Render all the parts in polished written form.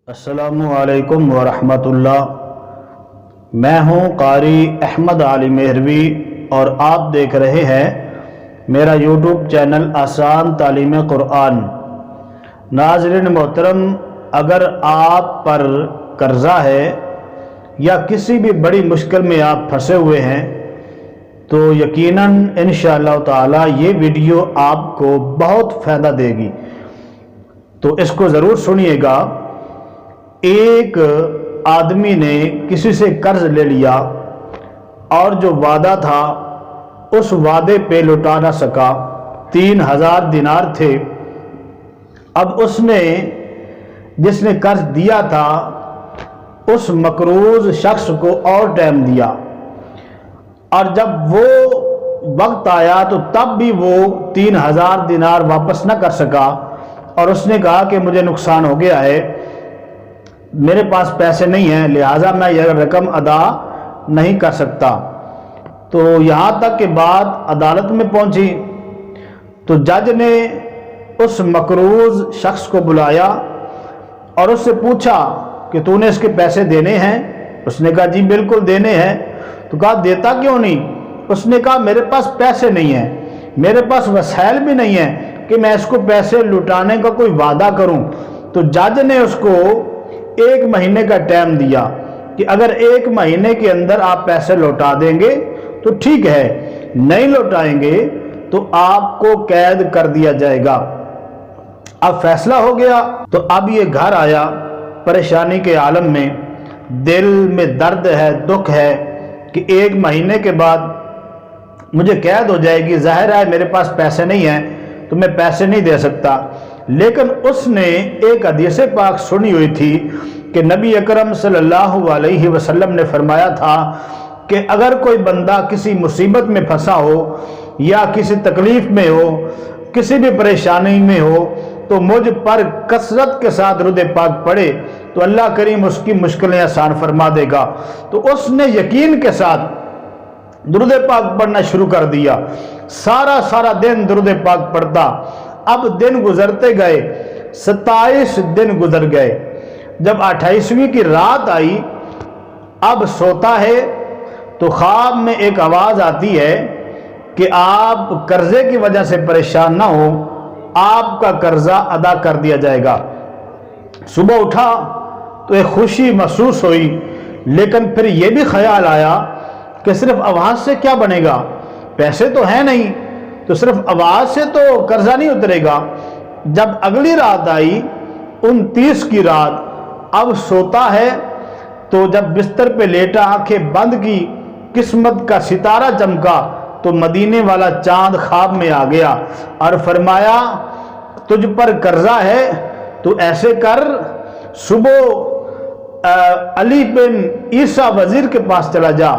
अस्सलामुअलैकुम वरहमतुल्लाह। मैं हूँ कारी अहमद अली मेहरवी और आप देख रहे हैं मेरा यूट्यूब चैनल आसान तालीम कुरान। नाज़रीन मोहतरम, अगर आप पर कर्ज़ा है या किसी भी बड़ी मुश्किल में आप फंसे हुए हैं तो यकीनन इंशाअल्लाह ताला ये वीडियो आपको बहुत फ़ायदा देगी, तो इसको ज़रूर सुनिएगा। एक आदमी ने किसी से कर्ज ले लिया और जो वादा था उस वादे पे लौटा ना सका। 3000 दिनार थे। अब उसने जिसने कर्ज दिया था उस मकरूज शख्स को और टाइम दिया, और जब वो वक्त आया तो तब भी वो 3000 दिनार वापस ना कर सका। और उसने कहा कि मुझे नुकसान हो गया है, मेरे पास पैसे नहीं हैं, लिहाजा मैं यह रकम अदा नहीं कर सकता। तो यहाँ तक कि बात अदालत में पहुँची तो जज ने उस मकरूज शख्स को बुलाया और उससे पूछा कि तूने इसके पैसे देने हैं? उसने कहा जी बिल्कुल देने हैं। तो कहा देता क्यों नहीं? उसने कहा मेरे पास पैसे नहीं हैं, मेरे पास वसाइल भी नहीं है कि मैं इसको पैसे लुटाने का कोई वादा करूं। तो जज ने उसको 1 महीने का टाइम दिया कि अगर 1 महीने के अंदर आप पैसे लौटा देंगे तो ठीक है, नहीं लौटाएंगे तो आपको कैद कर दिया जाएगा। अब फैसला हो गया। तो अब ये घर आया परेशानी के आलम में, दिल में दर्द है, दुख है कि 1 महीने के बाद मुझे कैद हो जाएगी। जाहिर है मेरे पास पैसे नहीं हैं तो मैं पैसे नहीं दे सकता। लेकिन उसने एक हदीस पाक सुनी हुई थी कि नबी अकरम सल्लल्लाहु अलैहि वसल्लम ने फरमाया था कि अगर कोई बंदा किसी मुसीबत में फंसा हो या किसी तकलीफ में हो, किसी भी परेशानी में हो, तो मुझ पर कसरत के साथ दुरूद पाक पढ़े तो अल्लाह करीम उसकी मुश्किलें आसान फरमा देगा। तो उसने यकीन के साथ दुरूद पाक पढ़ना शुरू कर दिया। सारा दिन दुरूद पाक पढ़ता। अब दिन गुजरते गए, 27 दिन गुजर गए। जब 28वीं की रात आई, अब सोता है तो ख्वाब में एक आवाज़ आती है कि आप कर्जे की वजह से परेशान ना हो, आपका कर्जा अदा कर दिया जाएगा। सुबह उठा तो एक खुशी महसूस हुई, लेकिन फिर यह भी ख्याल आया कि सिर्फ आवाज़ से क्या बनेगा, पैसे तो हैं नहीं, तो सिर्फ आवाज़ से तो कर्जा नहीं उतरेगा। जब अगली रात आई, 29 की रात, अब सोता है तो जब बिस्तर पे लेटा, आंखें बंद की, किस्मत का सितारा चमका तो मदीने वाला चांद ख्वाब में आ गया और फरमाया तुझ पर कर्जा है तो ऐसे कर, सुबह अली बिन ईसा वजीर के पास चला जा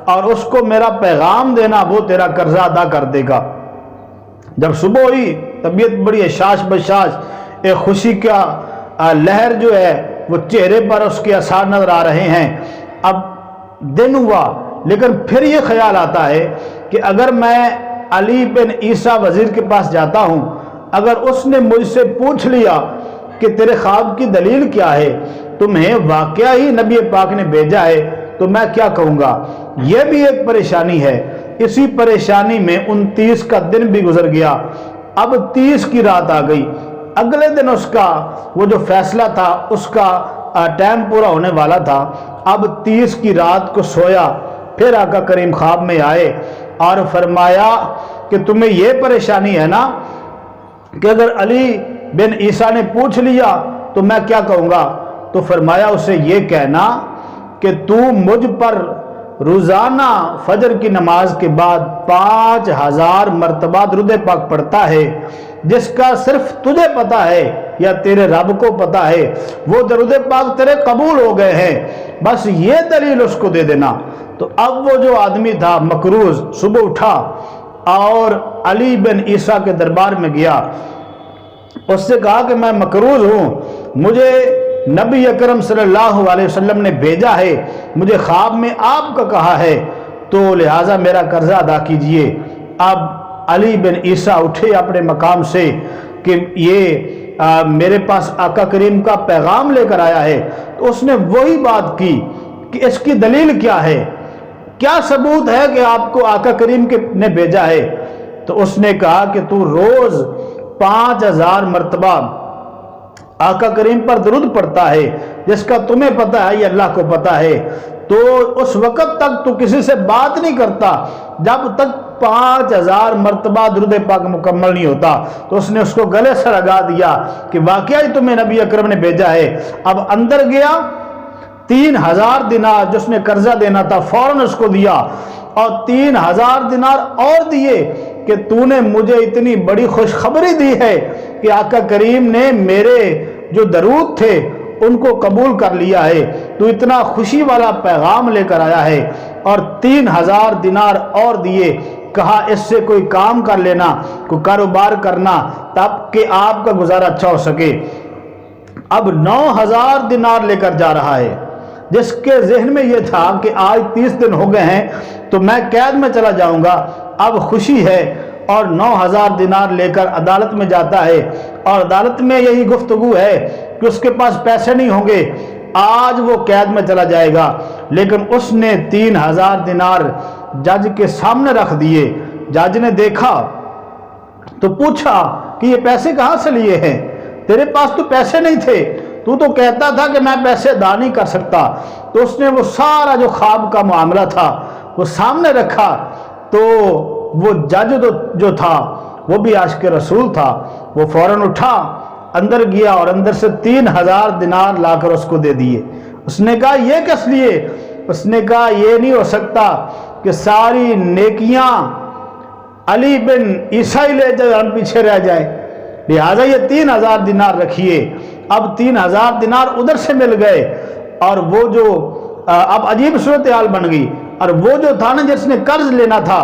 और उसको मेरा पैगाम देना, वो तेरा कर्जा अदा कर देगा। जब सुबह हुई, तबीयत बड़ी हशाश बशाश, एक खुशी का लहर जो है वो चेहरे पर उसके असर नजर आ रहे हैं। अब दिन हुआ, लेकिन फिर ये ख्याल आता है कि अगर मैं अली बिन ईसा वजीर के पास जाता हूँ, अगर उसने मुझसे पूछ लिया कि तेरे ख्वाब की दलील क्या है, तुम्हें वाकया ही नबी पाक ने भेजा है, तो मैं क्या कहूँगा। यह भी एक परेशानी है। इसी परेशानी में 29 का दिन भी गुजर गया। अब 30 की रात आ गई। अगले दिन उसका वो जो फैसला था उसका टाइम पूरा होने वाला था। अब 30 की रात को सोया, फिर आका करीम ख्वाब में आए और फरमाया कि तुम्हें यह परेशानी है ना कि अगर अली बिन ईसा ने पूछ लिया तो मैं क्या कहूँगा। तो फरमाया उसे ये कहना कि तू मुझ पर रोज़ाना फजर की नमाज के बाद 5000 मरतबा दुरूद पाक पढ़ता है, जिसका सिर्फ तुझे पता है या तेरे रब को पता है, वो दुरूद पाक तेरे कबूल हो गए हैं, बस ये दलील उसको दे देना। तो अब वो जो आदमी था मकरूज, सुबह उठा और अली बिन ईसा के दरबार में गया। उससे कहा कि मैं मकरूज हूँ, मुझे नबी अकरम सल्लल्लाहु अलैहि वसल्लम ने भेजा है, मुझे ख्वाब में आपका कहा है, तो लिहाजा मेरा कर्जा अदा कीजिए। अब अली बिन ईसा उठे अपने मकाम से कि ये मेरे पास आका करीम का पैगाम लेकर आया है, तो उसने वही बात की कि इसकी दलील क्या है, क्या सबूत है कि आपको आका करीम ने भेजा है। तो उसने कहा कि तू रोज 5000 मरतबा आका करीम पर दरूद पढ़ता है, जिसका तुम्हें पता है, ये अल्लाह को पता है। तो उस वक़्त तक तू किसी से बात नहीं करता जब तक 5000 मरतबा दुरूद पाक मुकम्मल नहीं होता। तो उसने उसको गले से लगा दिया कि वाकई ही तुम्हें नबी अकरम ने भेजा है। अब अंदर गया, 3000 दिनार जो उसने कर्जा देना था फौरन उसको दिया, और 3000 दिनार और दिए कि तूने मुझे इतनी बड़ी खुशखबरी दी है कि आका करीम ने मेरे जो दरूद थे उनको कबूल कर लिया है, तू इतना खुशी वाला पैगाम लेकर आया है। और 3000 दिनार और दिए, कहा इससे कोई काम कर लेना, कोई कारोबार करना, तब कि आपका गुजारा अच्छा हो सके। अब 9000 दिनार लेकर जा रहा है, जिसके जहन में यह था कि आज 30 दिन हो गए हैं तो मैं कैद में चला जाऊंगा। अब खुशी है और 9000 दिनार लेकर अदालत में जाता है, और अदालत में यही गुफ्तगू है कि उसके पास पैसे नहीं होंगे, आज वो कैद में चला जाएगा। लेकिन उसने 3000 दिनार जज के सामने रख दिए। जज ने देखा तो पूछा कि ये पैसे कहाँ से लिए हैं, तेरे पास तो पैसे नहीं थे, तू तो कहता था कि मैं पैसे अदा नहीं कर सकता। तो उसने वो सारा जो ख्वाब का मामला था वो सामने रखा। तो वो जज जो था वो भी आशिक रसूल था, वो फौरन उठा, अंदर गया और अंदर से 3000 दिनार लाकर उसको दे दिए। उसने कहा ये किस लिए? उसने कहा ये नहीं हो सकता कि सारी नेकियां अली बिन ईसा ही ले जाए, हम पीछे रह जाए, लिहाजा ये 3000 दिनार रखिए। अब 3000 दिनार उधर से मिल गए, और वो जो अब अजीब सूरत हाल बन गई। और वो जो था ना जिसने कर्ज लेना था,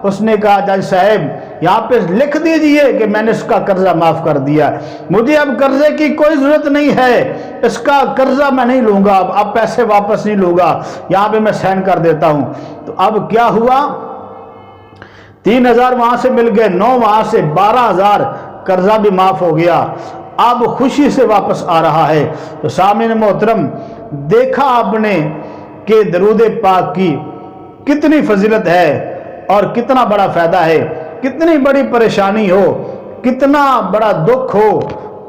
उसने कहा जज साहब यहाँ पे लिख दीजिए कि मैंने इसका कर्जा माफ कर दिया, मुझे अब कर्जे की कोई जरूरत नहीं है, इसका कर्जा मैं नहीं लूंगा, अब पैसे वापस नहीं लूंगा, यहाँ पे मैं साइन कर देता हूं। तो अब क्या हुआ, 3000 वहां से मिल गए, 9 वहां से 12000, कर्जा भी माफ हो गया। अब खुशी से वापस आ रहा है। तो सामने मोहतरम देखा आपने कि दरूद पाक की कितनी फजीलत है और कितना बड़ा फायदा है। कितनी बड़ी परेशानी हो, कितना बड़ा दुख हो,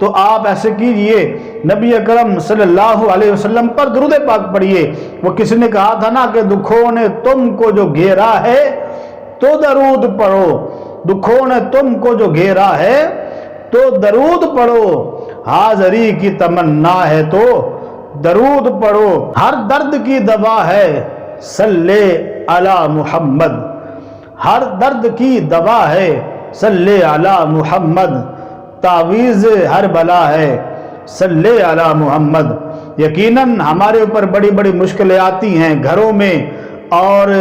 तो आप ऐसे कीजिए, नबी अकरम सल्लल्लाहु अलैहि वसल्लम पर दरूद पाक पढ़िए। वो किसी ने कहा था ना कि दुखों ने तुमको जो घेरा है तो दरूद पढ़ो, दुखों ने तुमको जो घेरा है तो दरूद पढ़ो, हाज़री की तमन्ना है तो दरूद पढ़ो, हर दर्द की दवा है सल्ले अला मुहम्मद, हर दर्द की दवा है सल्ले अला मुहम्मद, तावीज़ हर बला है सल्ले अला मुहम्मद। यकीनन हमारे ऊपर बड़ी बड़ी मुश्किलें आती हैं घरों में और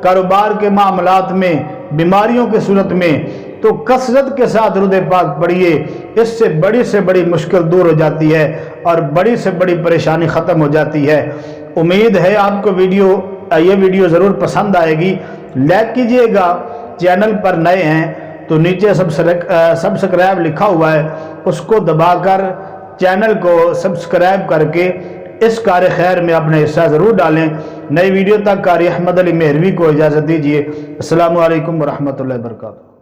कारोबार के मामलात में, बीमारियों के सूरत में, तो कसरत के साथ दरूद पाक पढ़िए, इससे बड़ी से बड़ी मुश्किल दूर हो जाती है और बड़ी से बड़ी परेशानी ख़त्म हो जाती है। उम्मीद है आपको ये वीडियो ज़रूर पसंद आएगी। लाइक कीजिएगा, चैनल पर नए हैं तो नीचे सब्सक्राइब लिखा हुआ है, उसको दबाकर चैनल को सब्सक्राइब करके इस कार्य खैर में अपना हिस्सा ज़रूर डालें। नई वीडियो तक कारी अहमद अली मेहरवी को इजाज़त दीजिए। अस्सलामु अलैकुम व रहमतुल्लाहि व बरकातुहू।